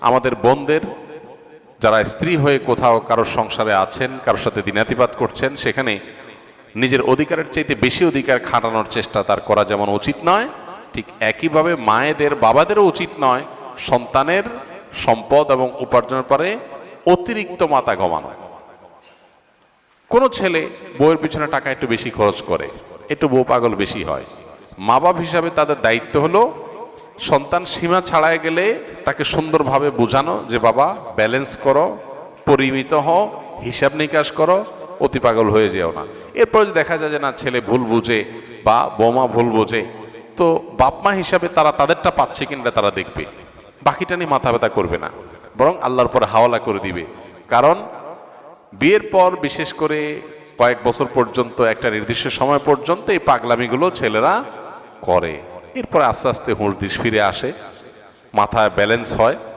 আমাদের বোনদের যারা স্ত্রী হয়ে কোথাও কারোর সংসারে আছেন, কারোর সাথে দিনাতিপাত করছেন, সেখানে নিজের অধিকারের চাইতে বেশি অধিকার খাটানোর চেষ্টা তার করা যেমন উচিত নয়, ঠিক একইভাবে মায়েদের বাবাদেরও উচিত নয় সন্তানের সম্পদ এবং উপার্জনের পরে অতিরিক্ত মাথা ঘামানো। কোন ছেলে বউয়ের পিছনে টাকা একটু বেশি খরচ করে, একটু বউ পাগল বেশি হয়, মা বাপ হিসাবে তাদের দায়িত্ব হলো সন্তান সীমা ছাড়ায় গেলে তাকে সুন্দরভাবে বোঝানো যে বাবা ব্যালেন্স করো, পরিমিত হও, হিসাব নিকাশ করো, অতি পাগল হয়ে যেও না। এরপর যদি দেখা যায় যে না ছেলে ভুল বুঝে বা বৌমা ভুল বোঝে, তো বাপ মা হিসাবে তারা তাদেরটা পাচ্ছে কিনা তারা দেখবে, বাকিটা নিয়ে মাথা ব্যথা করবে না, বরং আল্লাহর পরে হাওয়ালা করে দিবে। কারণ বিয়ের পর বিশেষ করে কয়েক বছর পর্যন্ত, একটা নির্দিষ্ট সময় পর্যন্ত এই পাগলামিগুলো ছেলেরা করে, এরপরে আস্তে আস্তে হুঁশ দিশ ফিরে আসে, মাথায় ব্যালেন্স হয়।